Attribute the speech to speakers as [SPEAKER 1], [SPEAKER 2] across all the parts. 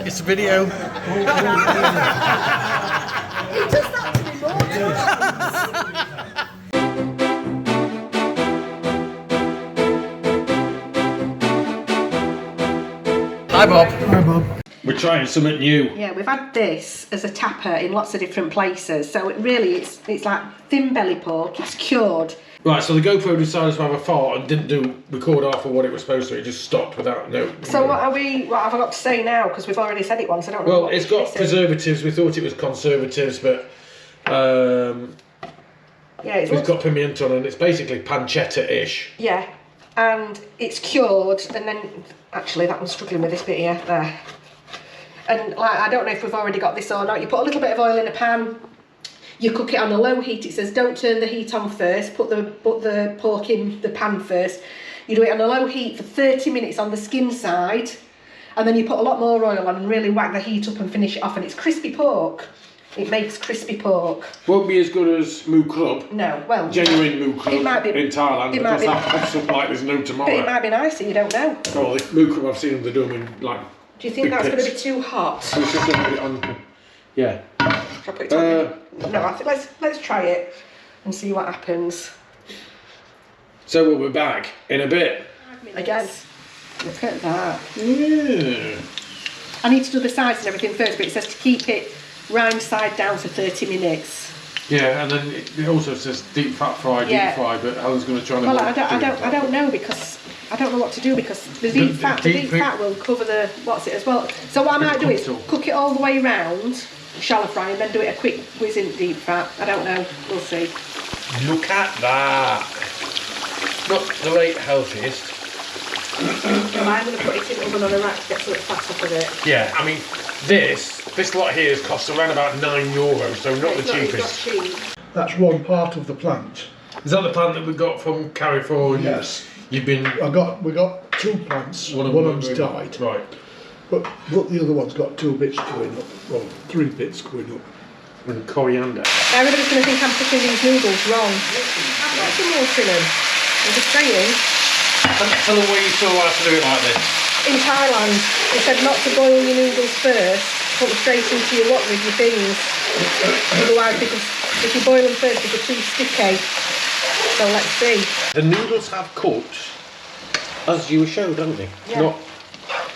[SPEAKER 1] It's a video.
[SPEAKER 2] He does that to me more times.
[SPEAKER 1] Hi Bob. Hi Bob. We're trying something new.
[SPEAKER 2] Yeah, we've had this as a tapper in lots of different places. So it really, it's like thin belly pork. It's cured.
[SPEAKER 1] Right, so the GoPro decided to have a fart and didn't record half of what it was supposed to. It just stopped without no.
[SPEAKER 2] So what have I got to say now? Because we've already said it once. I don't know.
[SPEAKER 1] Well, it's got preservatives. We thought it was conservatives, but
[SPEAKER 2] yeah,
[SPEAKER 1] it's got pimiento on, and it's basically pancetta-ish.
[SPEAKER 2] Yeah, and it's cured, and then actually that one's struggling with this bit here. There. And like, I don't know if we've already got this or not. You put a little bit of oil in a pan. You cook it on a low heat. It says don't turn the heat on first. Put the pork in the pan first. You do it on a low heat for 30 minutes on the skin side, and then you put a lot more oil on and really whack the heat up and finish it off. And it's crispy pork. It makes crispy pork.
[SPEAKER 1] Won't be as good as moo club.
[SPEAKER 2] No, well,
[SPEAKER 1] genuine moo club in Thailand, because that pops up like there's no tomorrow.
[SPEAKER 2] But it might be nicer. You don't know.
[SPEAKER 1] Oh, the moo club I've seen them do in like.
[SPEAKER 2] Do you think that's going to be too hot?
[SPEAKER 1] We should put it on. Yeah.
[SPEAKER 2] Shall I put it on? No, I think let's try it and see what happens.
[SPEAKER 1] So we'll be back in a bit.
[SPEAKER 2] Again. Look at that.
[SPEAKER 1] Yeah.
[SPEAKER 2] I need to do the sides and everything first, but it says to keep it round side down for 30 minutes.
[SPEAKER 1] Yeah, and then it also says deep fat fry, deep fry, but Helen's going to try and.
[SPEAKER 2] Well, I don't know because I don't know what to do because the deep fat will cover the what's it as well. So what I might do is cook it all the way round, shallow fry, and then do it a quick whiz in deep fat. I don't know. We'll see.
[SPEAKER 1] Look at that. Not the late healthiest.
[SPEAKER 2] I'm going to put it in the oven on a rack to get some fat off of it.
[SPEAKER 1] Yeah, I mean, this lot here costs around about €9, so not the cheapest.
[SPEAKER 2] It's not cheap.
[SPEAKER 3] That's one part of the plant.
[SPEAKER 1] Is that the plant that we got from Carrefour?
[SPEAKER 3] Yes.
[SPEAKER 1] You've been.
[SPEAKER 3] We got 2 plants. One of them's died.
[SPEAKER 1] Right.
[SPEAKER 3] But the other one's got 2 bits going up. Well, 3 bits going up.
[SPEAKER 1] And coriander.
[SPEAKER 2] Everybody's going to think I'm cooking these noodles wrong. I've got some water in them. I'm just saying.
[SPEAKER 1] Tell them where you saw how to do it like this.
[SPEAKER 2] In Thailand, they said not to boil your noodles first, put them straight into your what with your things. Otherwise, because if you boil them first, they're too sticky. So let's see.
[SPEAKER 1] The noodles have cooked as you were showed, haven't they?
[SPEAKER 2] Yeah.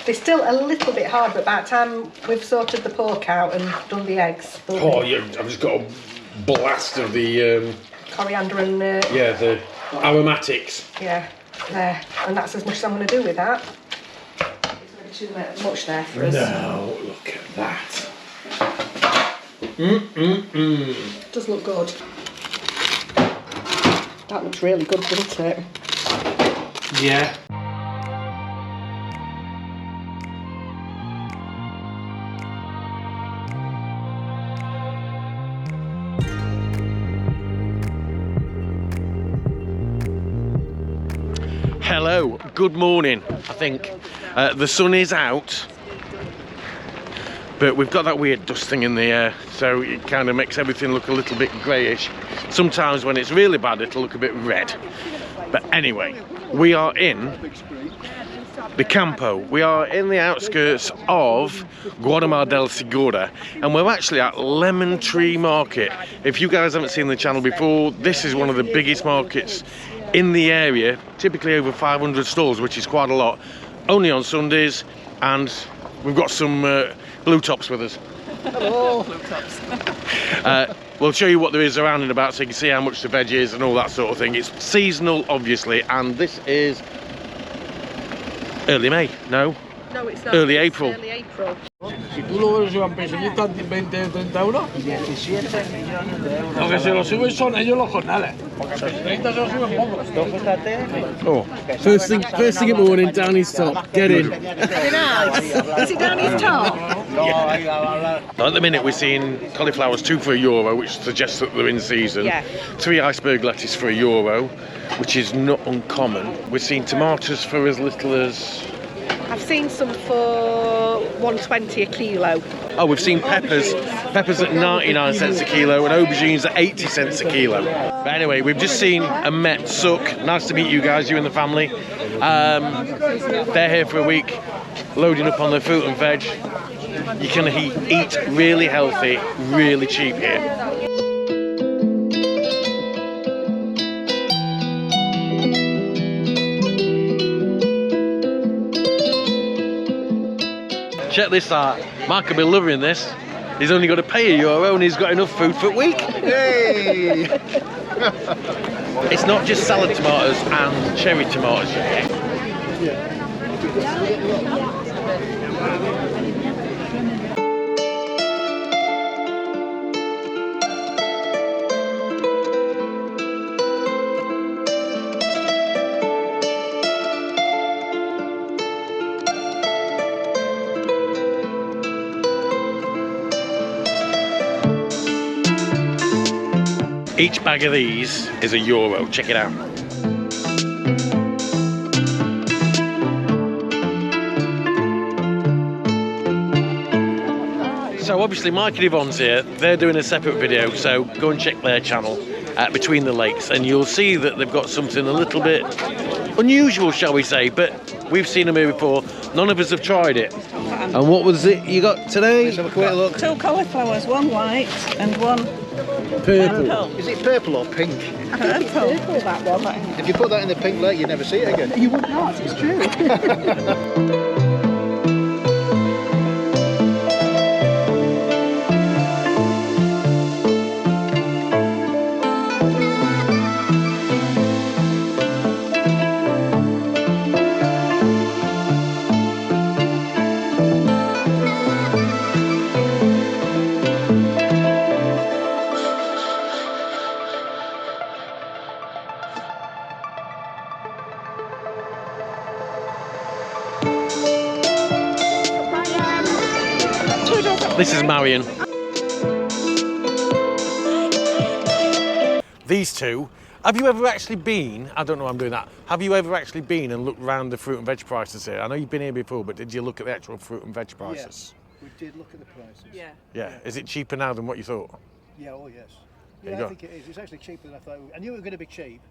[SPEAKER 2] They're still a little bit hard, but by the time we've sorted the pork out and done the eggs.
[SPEAKER 1] Oh, yeah, I've just got a blast of the
[SPEAKER 2] coriander and
[SPEAKER 1] yeah, the aromatics.
[SPEAKER 2] Yeah, there, and that's as much as I'm going to do with that. Too much there for us.
[SPEAKER 1] No, look at that.
[SPEAKER 2] Does look good. That looks really good, doesn't it?
[SPEAKER 1] Yeah. Hello, good morning. I think the sun is out, but we've got that weird dust thing in the air, so it kind of makes everything look a little bit greyish. Sometimes when it's really bad, it'll look a bit red. But anyway, we are in the Campo. We are in the outskirts of Guardamar del Segura, and we're actually at Lemon Tree Market. If you guys haven't seen the channel before, this is one of the biggest markets in the area, typically over 500 stalls, which is quite a lot, only on Sundays, and we've got some blue tops with us.
[SPEAKER 2] Hello.
[SPEAKER 1] Blue tops. We'll show you what there is around and about so you can see how much the veg is and all that sort of thing. It's seasonal, obviously, and this is early May. No,
[SPEAKER 2] it's not.
[SPEAKER 1] Early April.
[SPEAKER 2] Early April.
[SPEAKER 4] Si tú lo llevan peso y están 20 o 30 euros, 17 millones de euros. Lo que se lo suben son ellos los jornales. Porque 30 se lo suben pocos.
[SPEAKER 1] Oh,
[SPEAKER 5] first thing in the morning, down his top. Get in.
[SPEAKER 2] Is it nice? Is it down his top?
[SPEAKER 1] At the minute we're seeing cauliflowers 2 for €1, which suggests that they're in season.
[SPEAKER 2] Yeah.
[SPEAKER 1] 3 iceberg lettuce for €1, which is not uncommon. We're seeing tomatoes for as little as...
[SPEAKER 2] I've seen some for $1.20 a kilo.
[SPEAKER 1] Oh, we've seen peppers at 99 cents a kilo and aubergines at 80 cents a kilo. But anyway, we've just seen and met Suk. Nice to meet you guys, you and the family. They're here for a week, loading up on the fruit and veg. You can eat really healthy, really cheap here. Check this out. Mark will be loving this. He's only got to pay €1 and he's got enough food for a week. Hey! It's not just salad tomatoes and cherry tomatoes you get. Each bag of these is €1. Check it out. So obviously Mike and Yvonne's here. They're doing a separate video, so go and check their channel, Between the Lakes, and you'll see that they've got something a little bit unusual, shall we say, but we've seen them here before. None of us have tried it. And what was it you got today? Let's have a quick look.
[SPEAKER 6] 2 cauliflowers, 1 white and 1
[SPEAKER 5] Purple.
[SPEAKER 7] Is it purple or pink?
[SPEAKER 6] I think it's purple, that one.
[SPEAKER 7] If you put that in the pink lake, you never see it again.
[SPEAKER 6] You would not, it's true.
[SPEAKER 1] This is Marion. These two, have you ever actually been, I don't know why I'm doing that, have you ever actually been and looked around the fruit and veg prices here? I know you've been here before, but did you look at the actual fruit and veg prices?
[SPEAKER 7] Yes, we did look at the prices.
[SPEAKER 6] Yeah.
[SPEAKER 1] Yeah, is it cheaper now than what you thought?
[SPEAKER 7] Yeah, oh yes.
[SPEAKER 1] There you
[SPEAKER 7] Yeah,
[SPEAKER 1] go.
[SPEAKER 7] I think it is. It's actually cheaper than I thought. I knew it was going to be cheap,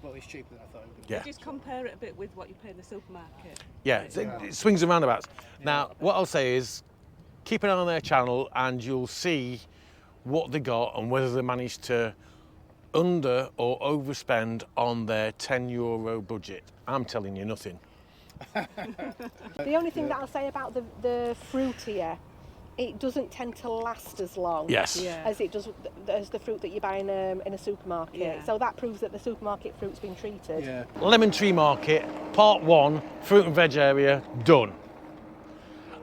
[SPEAKER 7] but it's cheaper than I thought it would be.
[SPEAKER 1] Yeah.
[SPEAKER 6] Just compare it a bit with what you pay in the supermarket.
[SPEAKER 1] Yeah, it swings and roundabouts. Now, what I'll say is, keep an eye on their channel and you'll see what they got and whether they managed to under or overspend on their €10 budget. I'm telling you nothing.
[SPEAKER 2] The only thing that I'll say about the fruit here, it doesn't tend to last as long
[SPEAKER 1] Yes.
[SPEAKER 2] as it does as the fruit that you buy in a supermarket.
[SPEAKER 6] Yeah.
[SPEAKER 2] So that proves that the supermarket fruit's been treated.
[SPEAKER 7] Yeah.
[SPEAKER 1] Lemon Tree Market, part 1, fruit and veg area, done.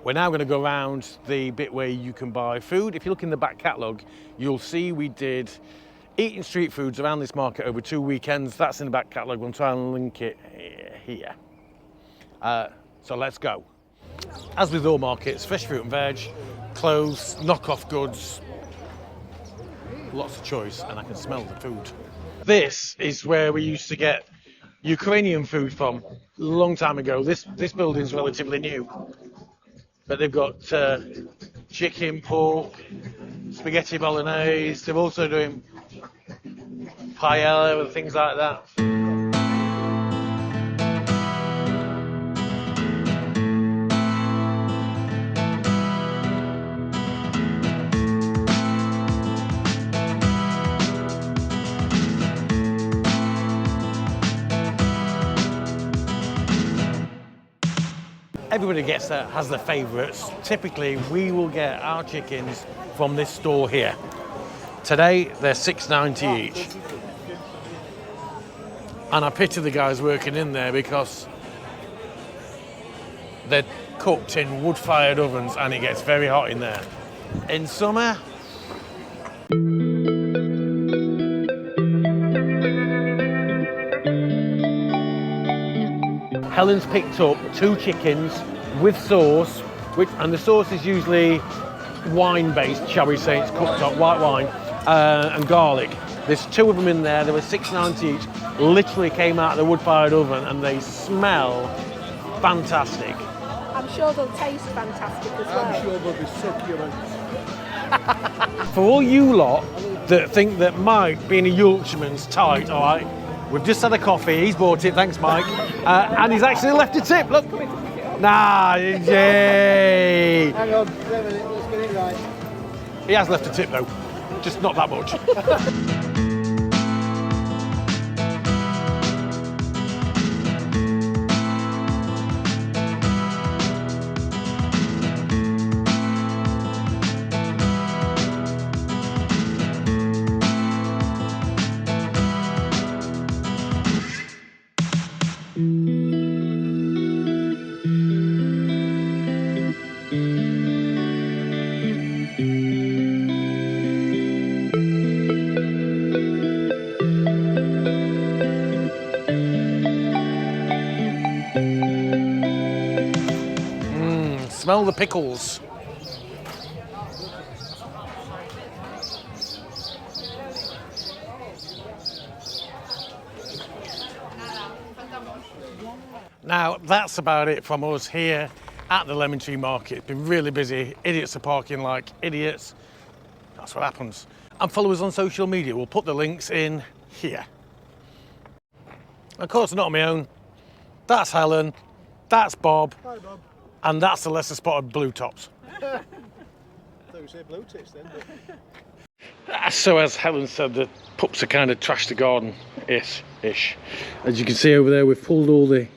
[SPEAKER 1] We're now going to go around the bit where you can buy food. If you look in the back catalogue, you'll see we did eating street foods around this market over 2 weekends. That's in the back catalogue. We'll try and link it here. So let's go. As with all markets, fresh fruit and veg, clothes, knockoff goods, lots of choice, and I can smell the food. This is where we used to get Ukrainian food from a long time ago. This building's relatively new. But they've got chicken, pork, spaghetti bolognese. They're also doing paella and things like that. Everybody has their favourites. Typically, we will get our chickens from this store here. Today, they're $6.90 each. And I pity the guys working in there because they're cooked in wood-fired ovens and it gets very hot in there. In summer, Helen's picked up 2 chickens with sauce, and the sauce is usually wine-based, shall we say. It's cooked up white wine and garlic. There's 2 of them in there. They were $6.90 each. Literally came out of the wood-fired oven, and they smell fantastic.
[SPEAKER 2] I'm sure they'll taste fantastic as well.
[SPEAKER 3] I'm sure they'll be succulent.
[SPEAKER 1] For all you lot that think that Mike, being a Yorkshireman's tight, all right? We've just had a coffee, he's bought it, thanks Mike, and he's actually left a tip, look. Nah, yay!
[SPEAKER 7] Hang on, let's get it right.
[SPEAKER 1] He has left a tip though, just not that much. Smell the pickles. Now, that's about it from us here at the Lemon Tree Market. It's been really busy. Idiots are parking like idiots. That's what happens. And follow us on social media. We'll put the links in here. Of course, not on my own. That's Helen. That's Bob.
[SPEAKER 7] Hi, Bob.
[SPEAKER 1] And that's the lesser spotted blue tops.
[SPEAKER 7] I thought you said blue tits then. But...
[SPEAKER 1] So as Helen said, the pups are kind of trash the garden-ish. As you can see over there, we've pulled all the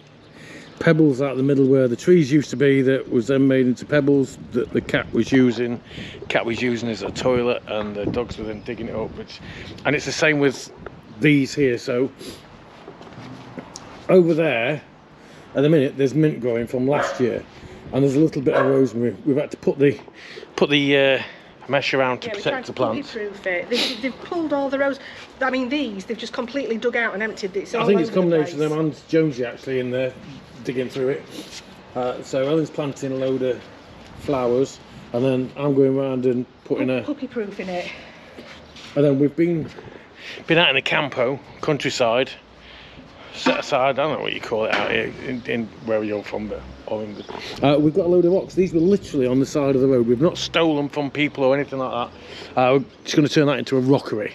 [SPEAKER 1] pebbles out of the middle where the trees used to be, that was then made into pebbles that the cat was using. Cat was using as a toilet, and the dogs were then digging it up. And it's the same with these here. So over there, at the minute, there's mint growing from last year. And there's a little bit of rosemary. We've had to put the mesh around to protect the plants.
[SPEAKER 2] Puppy-proof it. They've pulled all the rose. I mean, they've just completely dug out and emptied it.
[SPEAKER 1] I think it's a combination of them and Jonesy actually in there digging through it. So Helen's planting a load of flowers, and then I'm going around and putting
[SPEAKER 2] puppy-proofing it.
[SPEAKER 1] And then we've been out in the campo, countryside, set aside. I don't know what you call it out here in where you're from, but. We've got a load of rocks. These were literally on the side of the road. We've not stolen from people or anything like that. We're just going to turn that into a rockery.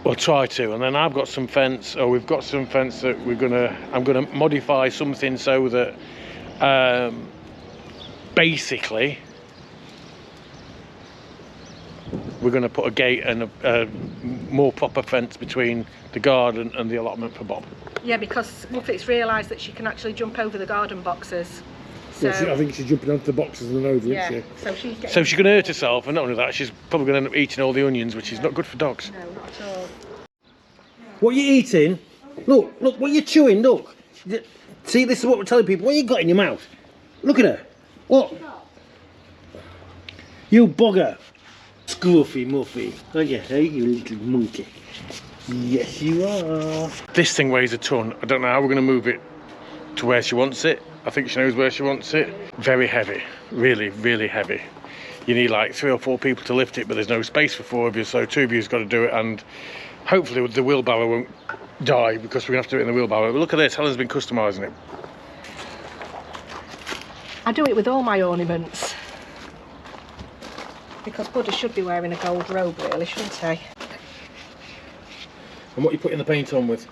[SPEAKER 1] We'll try to. And then I've got some fence, or we've got some fence that I'm going to modify something so that basically we're going to put a gate and a more proper fence between the garden and the allotment for Bob.
[SPEAKER 2] Yeah, because Muffet's realised that she can actually jump over the garden boxes. So,
[SPEAKER 1] yeah, I think she's jumping onto the boxes and over,
[SPEAKER 2] yeah,
[SPEAKER 1] isn't she?
[SPEAKER 2] so
[SPEAKER 1] she's going to hurt herself, and not only that, she's probably going to end up eating all the onions, which is not good for dogs.
[SPEAKER 2] No, not at all.
[SPEAKER 1] What are you eating? Look, what you're chewing, look. See, this is what we're telling people. What you got in your mouth? Look at her. What? You bugger. Scruffy Muffy. Aren't you, hey, you little monkey? Yes, you are. This thing weighs a ton. I don't know how we're going to move it to where she wants it. I think she knows where she wants it. Very heavy. Really, really heavy. You need like 3 or 4 people to lift it, but there's no space for 4 of you, so 2 of you's got to do it, and hopefully the wheelbarrow won't die because we're going to have to do it in the wheelbarrow. But look at this, Helen's been customising it.
[SPEAKER 2] I do it with all my ornaments. Because Buddy should be wearing a gold robe, really, shouldn't he?
[SPEAKER 1] And what are you putting the paint on with?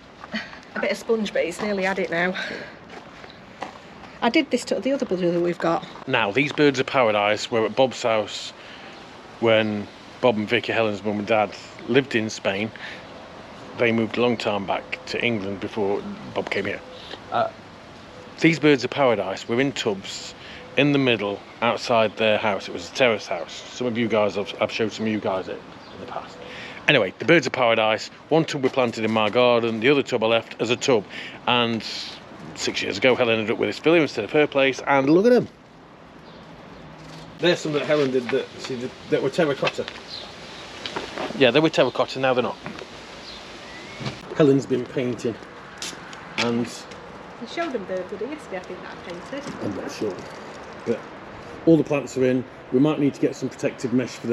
[SPEAKER 2] A bit of sponge, but it's nearly had it now. I did this to the other Buddy that we've got.
[SPEAKER 1] Now, these birds of paradise were at Bob's house when Bob and Vicky, Helen's mum and dad, lived in Spain. They moved a long time back to England before Bob came here. These birds of paradise were in tubs in the middle outside their house. It was a terrace house. Some of you guys, I've showed some of you guys it in the past. Anyway, the birds of paradise, one tub we planted in my garden, the other tub I left as a tub, and 6 years ago Helen ended up with this villa instead of her place, and look at them. There's some that Helen did that were terracotta. Yeah, they were terracotta, now they're not. Helen's been painting, and
[SPEAKER 2] You showed them the Buddy yesterday, I think, that I painted.
[SPEAKER 1] I'm not sure, but all the plants are in. We might need to get some protective mesh for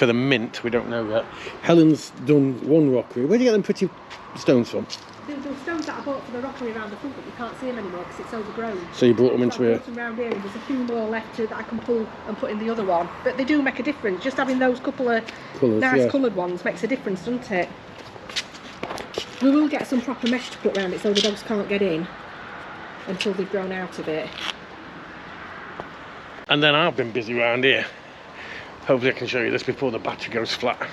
[SPEAKER 1] the mint. We don't know yet. Helen's done one rockery. Where do you get them pretty stones from?
[SPEAKER 2] There were stones that I bought for the rockery around the front, but you can't see them anymore because it's overgrown.
[SPEAKER 1] So you brought them
[SPEAKER 2] So
[SPEAKER 1] into
[SPEAKER 2] I
[SPEAKER 1] here.
[SPEAKER 2] brought them round here, and there's a few more left that I can pull and put in the other one. But they do make a difference. Just having those couple of nice coloured ones makes a difference, doesn't it? We will get some proper mesh to put around it so the dogs can't get in until they've grown out of it.
[SPEAKER 1] And then I've been busy around here. Hopefully I can show you this before the battery goes flat.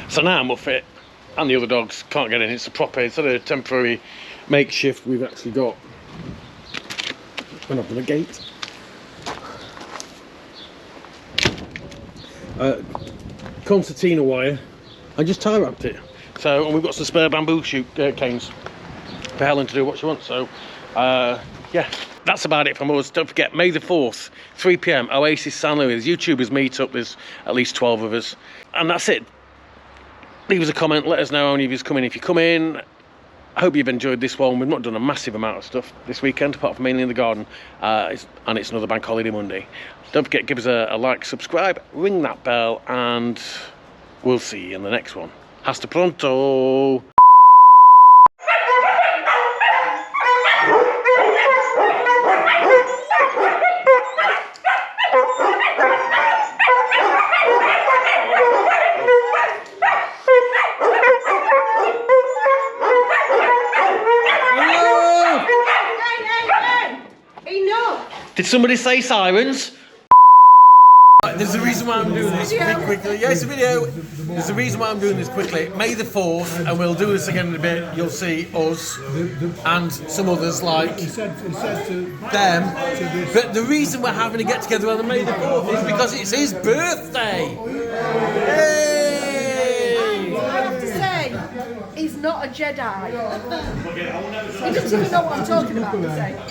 [SPEAKER 1] So now Muffet and the other dogs can't get in. It's a proper, instead of a temporary makeshift, we've actually got an open the gate. Concertina wire. I just tie wrapped it. So, and we've got some spare bamboo canes for Helen to do what she wants. So, yeah, that's about it from us. Don't forget, May the 4th, 3 PM, Oasis San Luis. YouTubers Meetup. There's at least 12 of us. And that's it. Leave us a comment, let us know how many of you come in. If you come in, I hope you've enjoyed this one. We've not done a massive amount of stuff this weekend, apart from mainly in the garden, and it's another bank holiday Monday. Don't forget, give us a like, subscribe, ring that bell, and we'll see you in the next one. Hasta pronto! Did somebody say sirens?
[SPEAKER 4] There's a reason why I'm doing this quickly. Yeah, it's a video. There's a reason why I'm doing this quickly. May the 4th, and we'll do this again in a bit. You'll see us and some others like them. But the reason we're having a get together on the May the 4th is because it's his birthday. Yay!
[SPEAKER 2] I have to say, he's not a Jedi. He doesn't even know what I'm talking about, to say.